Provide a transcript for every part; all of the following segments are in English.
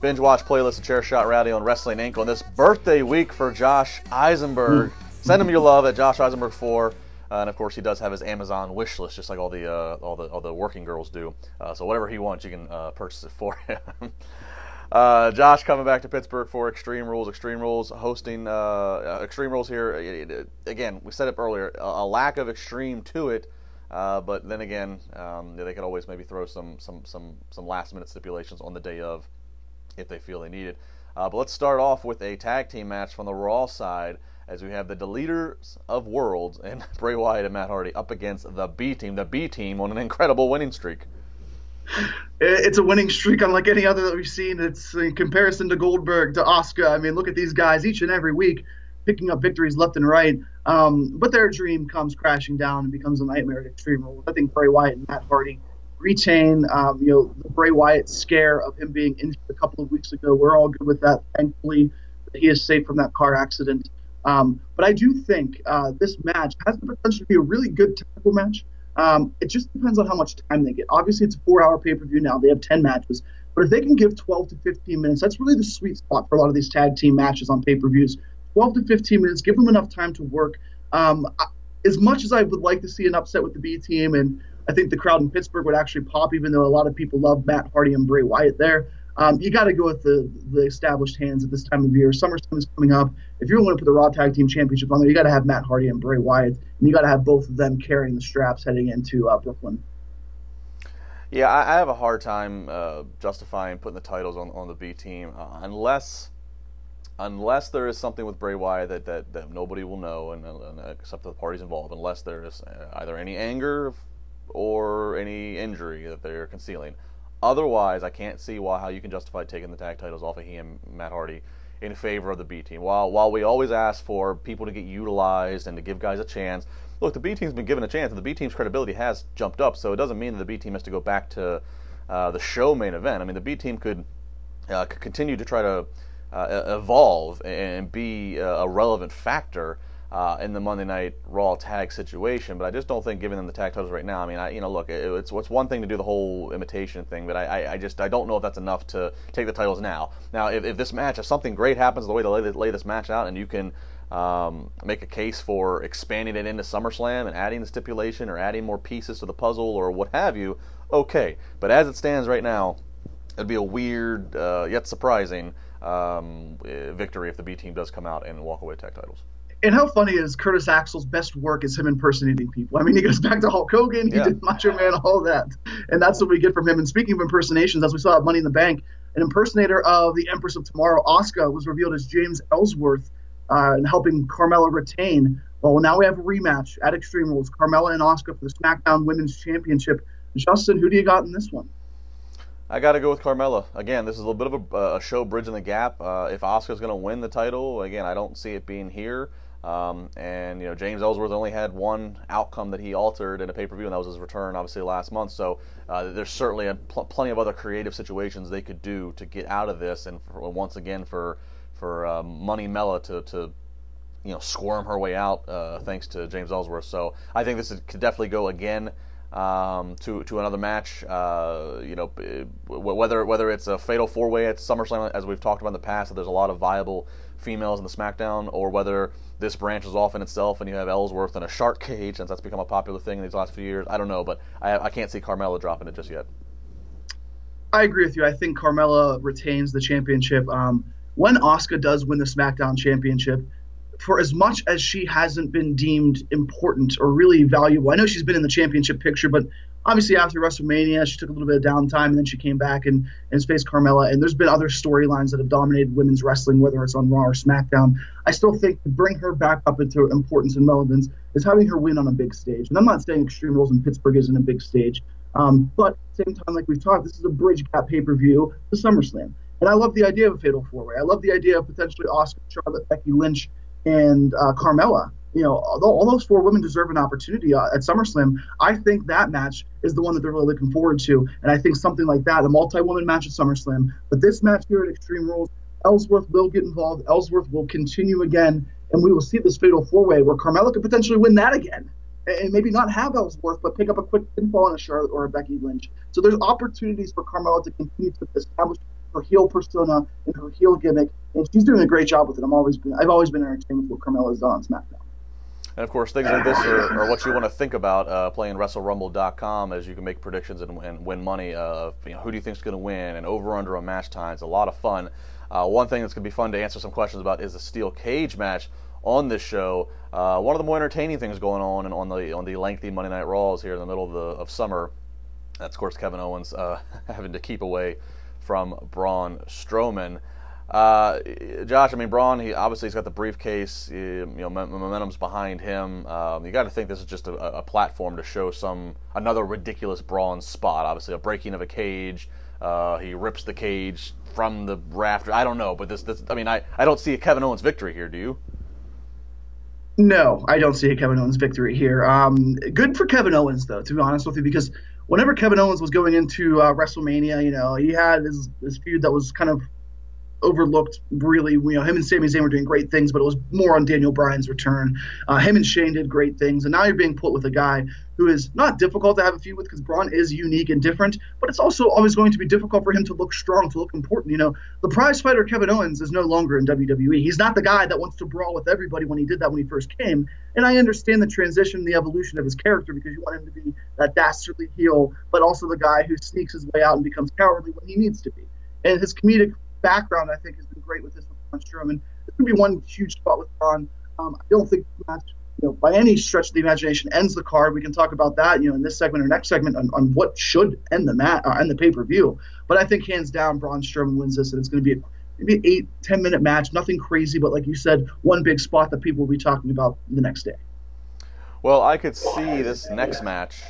Binge Watch playlist of Chair Shot Radio and Wrestling Inc. on this birthday week for Josh Eisenberg. Send him your love at Josh Eisenberg 4. And of course, he does have his Amazon wish list, just like all the working girls do. So whatever he wants, you can purchase it for him. Josh coming back to Pittsburgh for Extreme Rules. Extreme Rules hosting Extreme Rules here. Again, we said it earlier, a lack of extreme to it. But then again, they could always maybe throw some last minute stipulations on the day of if they feel they need it. But let's start off with a tag team match from the Raw side, as we have the Deleters of Worlds and Bray Wyatt and Matt Hardy up against the B Team on an incredible winning streak. It's a winning streak unlike any other that we've seen. It's in comparison to Goldberg, to Asuka. I mean, look at these guys each and every week picking up victories left and right. But their dream comes crashing down and becomes a nightmare at Extreme Rules. I think Bray Wyatt and Matt Hardy retain, the Bray Wyatt scare of him being injured a couple of weeks ago. We're all good with that. Thankfully, he is safe from that car accident. But I do think this match has the potential to be a really good technical match. It just depends on how much time they get. Obviously, it's a 4-hour pay-per-view now. They have 10 matches. But if they can give 12 to 15 minutes, that's really the sweet spot for a lot of these tag team matches on pay-per-views. 12 to 15 minutes, give them enough time to work. As much as I would like to see an upset with the B team, and I think the crowd in Pittsburgh would actually pop, even though a lot of people love Matt Hardy and Bray Wyatt there, you got to go with the established hands at this time of year. SummerSlam is coming up. If you want to put the Raw Tag Team Championship on there, you got to have Matt Hardy and Bray Wyatt, and you got to have both of them carrying the straps heading into Brooklyn. Yeah, I have a hard time justifying putting the titles on the B team unless there is something with Bray Wyatt that nobody will know, and except for the parties involved, unless there is either any anger or any injury that they're concealing. Otherwise, I can't see how you can justify taking the tag titles off of he and Matt Hardy in favor of the B team. While we always ask for people to get utilized and to give guys a chance, look, the B team's been given a chance, and the B team's credibility has jumped up. So it doesn't mean that the B team has to go back to the show main event. I mean, the B team could continue to try to evolve and be a relevant factor in the Monday Night Raw tag situation, but I just don't think giving them the tag titles right now. I mean, look, it's one thing to do the whole imitation thing, but I don't know if that's enough to take the titles now. Now, if this match, if something great happens the way they lay this match out, and you can make a case for expanding it into SummerSlam and adding the stipulation or adding more pieces to the puzzle or what have you, okay. But as it stands right now, it'd be a weird yet surprising victory if the B team does come out and walk away with tag titles. And how funny is Curtis Axel's best work is him impersonating people. I mean, he goes back to Hulk Hogan, he did Macho Man, all that. And that's what we get from him. And speaking of impersonations, as we saw at Money in the Bank, an impersonator of the Empress of Tomorrow, Asuka, was revealed as James Ellsworth and helping Carmella retain. Well, now we have a rematch at Extreme Rules, Carmella and Asuka for the SmackDown Women's Championship. Justin, who do you got in this one? I got to go with Carmella. Again, this is a little bit of a show bridging the gap. If Asuka's going to win the title, again, I don't see it being here. And James Ellsworth only had one outcome that he altered in a pay-per-view, and that was his return, obviously, last month. So there's certainly plenty of other creative situations they could do to get out of this, and once again for Money Mella to squirm her way out thanks to James Ellsworth. So I think this could definitely go again to another match. Whether it's a fatal four-way at SummerSlam, as we've talked about in the past, that there's a lot of viable females in the SmackDown, or whether this branches off in itself and you have Ellsworth in a shark cage, since that's become a popular thing in these last few years. I don't know, but I can't see Carmella dropping it just yet. I agree with you. I think Carmella retains the championship. When Asuka does win the SmackDown Championship, for as much as she hasn't been deemed important or really valuable, I know she's been in the championship picture, but obviously after WrestleMania, she took a little bit of downtime, and then she came back and faced Carmella. And there's been other storylines that have dominated women's wrestling, whether it's on Raw or SmackDown. I still think to bring her back up into importance and relevance is having her win on a big stage. And I'm not saying Extreme Rules in Pittsburgh isn't a big stage, but at the same time, like we've talked, this is a bridge gap pay-per-view to SummerSlam. And I love the idea of a fatal four-way. I love the idea of potentially Asuka, Charlotte, Becky Lynch, and Carmella. All those four women deserve an opportunity at SummerSlam. I think that match is the one that they're really looking forward to. And I think something like that, a multi-woman match at SummerSlam. But this match here at Extreme Rules, Ellsworth will get involved. Ellsworth will continue again. And we will see this fatal four-way where Carmella could potentially win that again. And maybe not have Ellsworth, but pick up a quick pinfall on a Charlotte or a Becky Lynch. So there's opportunities for Carmella to continue to establish her heel persona and her heel gimmick, and she's doing a great job with it. I've always been entertained with what Carmella's done on SmackDown. And of course, things like this are what you want to think about playing WrestleRumble.com, as you can make predictions and win money. Who do you think is going to win, and over/under on match times. A lot of fun. One thing that's going to be fun to answer some questions about is the steel cage match on this show. One of the more entertaining things going on the lengthy Monday Night Raws here in the middle of summer. That's of course Kevin Owens having to keep away from Braun Strowman. Josh, I mean, Braun, he's got the briefcase. Momentum's behind him. You got to think this is just a platform to show another ridiculous Braun spot. Obviously, a breaking of a cage. He rips the cage from the rafter. I don't know, but I don't see a Kevin Owens victory here. Do you? No, I don't see a Kevin Owens victory here. Good for Kevin Owens, though, to be honest with you, because whenever Kevin Owens was going into WrestleMania, he had this feud that was kind of overlooked, really. Him and Sami Zayn were doing great things, but it was more on Daniel Bryan's return. Him and Shane did great things, and now you're being put with a guy who is not difficult to have a feud with, because Braun is unique and different, but it's also always going to be difficult for him to look strong, to look important. The prize fighter Kevin Owens is no longer in WWE. He's not the guy that wants to brawl with everybody when he did that when he first came, and I understand the transition, the evolution of his character, because you want him to be that dastardly heel, but also the guy who sneaks his way out and becomes cowardly when he needs to be. And his comedic background, I think, has been great with this with Braun Strowman. It's going to be one huge spot with Braun. I don't think the match, by any stretch of the imagination, ends the card. We can talk about that, in this segment or next segment on what should end the pay-per-view. But I think hands down, Braun Strowman wins this, and it's going to be maybe an 8-10 minute match, nothing crazy, but like you said, one big spot that people will be talking about the next day. Well, I could see this next match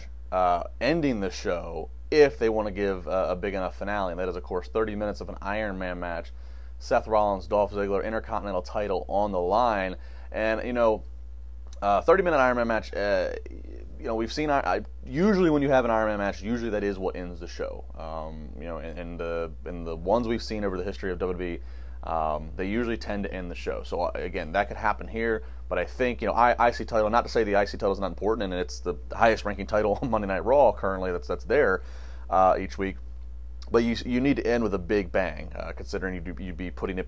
ending the show if they want to give a big enough finale, and that is, of course, 30 minutes of an Iron Man match. Seth Rollins, Dolph Ziggler, Intercontinental title on the line. And, 30-minute Iron Man match, we've seen, usually when you have an Iron Man match, usually that is what ends the show. In the ones we've seen over the history of WWE, they usually tend to end the show. So, again, that could happen here. But I think, IC title, not to say the IC title is not important, and it's the highest ranking title on Monday Night Raw currently that's there each week. But you need to end with a big bang, considering you'd be putting it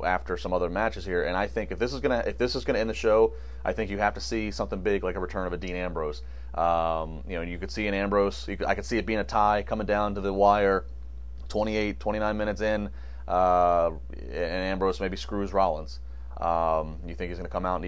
after some other matches here. And I think if this is gonna end the show, I think you have to see something big, like a return of a Dean Ambrose. You could see an Ambrose. I could see it being a tie coming down to the wire, 28, 29 minutes in, and Ambrose maybe screws Rollins. You think he's going to come out and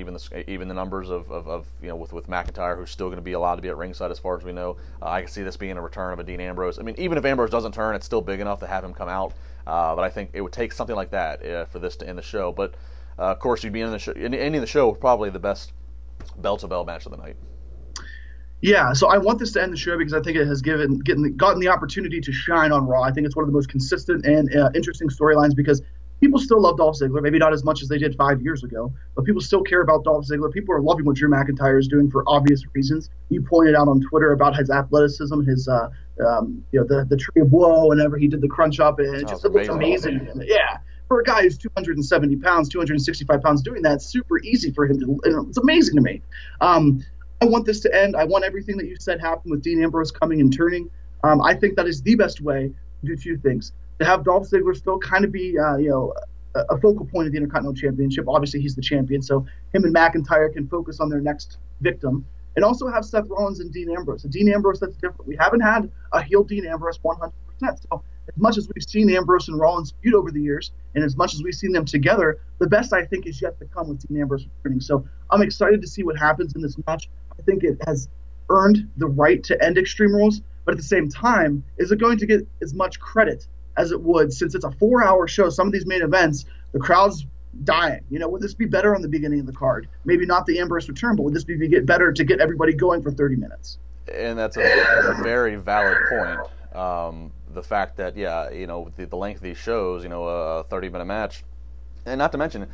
even the numbers of with McIntyre, who's still going to be allowed to be at ringside as far as we know. I can see this being a return of a Dean Ambrose. I mean, even if Ambrose doesn't turn, it's still big enough to have him come out. But I think it would take something like that for this to end the show. But of course, you'd be ending the show with probably the best bell-to-bell match of the night. Yeah, so I want this to end the show because I think it has gotten the opportunity to shine on Raw. I think it's one of the most consistent and interesting storylines because people still love Dolph Ziggler, maybe not as much as they did 5 years ago, but people still care about Dolph Ziggler. People are loving what Drew McIntyre is doing for obvious reasons. You pointed out on Twitter about his athleticism, his the tree of woe whenever he did the crunch up, and it looks amazing. Yeah, for a guy who's 270 pounds, 265 pounds, doing that, super easy for him to. It's amazing to me. I want this to end. I want everything that you said happen with Dean Ambrose coming and turning. I think that is the best way to do two things. To have Dolph Ziggler still kind of be, a focal point of the Intercontinental Championship. Obviously, he's the champion, so him and McIntyre can focus on their next victim. And also have Seth Rollins and Dean Ambrose. A Dean Ambrose that's different. We haven't had a heel Dean Ambrose 100%. So as much as we've seen Ambrose and Rollins feud over the years, and as much as we've seen them together, the best, I think, is yet to come with Dean Ambrose returning. So I'm excited to see what happens in this match. I think it has earned the right to end Extreme Rules, but at the same time, is it going to get as much credit as it would, since it's a 4-hour show? Some of these main events, the crowd's dying. Would this be better on the beginning of the card? Maybe not the Ambrose return, but would this be better to get everybody going for 30 minutes? And that's a very valid point. The fact that, the length of these shows, a 30-minute match, and not to mention,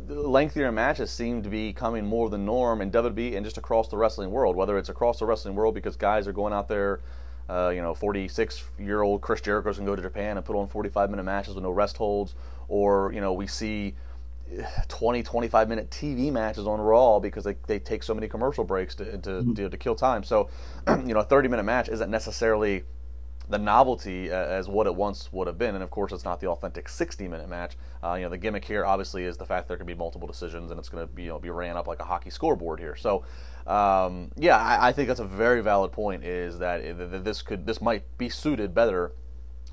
lengthier matches seem to be becoming more the norm in WWE and just across the wrestling world, whether it's across the wrestling world because guys are going out there, 46-year-old Chris Jericho's can go to Japan and put on 45-minute matches with no rest holds, or, we see 20, 25-minute TV matches on Raw because they take so many commercial breaks to kill time. So, a 30-minute match isn't necessarily the novelty as what it once would have been. And of course, it's not the authentic 60-minute match. The gimmick here obviously is the fact there can be multiple decisions, and it's going to be ran up like a hockey scoreboard here. So I think that's a very valid point, is that this might be suited better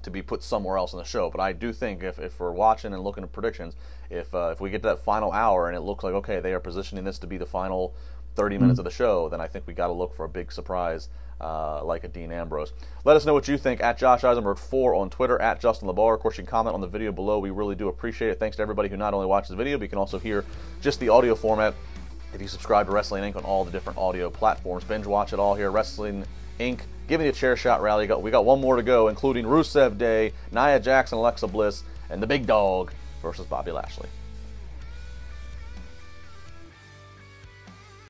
to be put somewhere else in the show. But I do think if we're watching and looking at predictions, if we get to that final hour and it looks like, okay, they are positioning this to be the final 30 minutes of the show, then I think we got to look for a big surprise like a Dean Ambrose. Let us know what you think at Josh Eisenberg 4 on Twitter, at Justin LeBar. Of course, you can comment on the video below. We really do appreciate it. Thanks to everybody who not only watches the video, but you can also hear just the audio format if you subscribe to Wrestling Inc. on all the different audio platforms. Binge watch it all here. Wrestling Inc. Give me a chair shot rally. We got one more to go, including Rusev Day, Nia Jax and Alexa Bliss, and the big dog versus Bobby Lashley.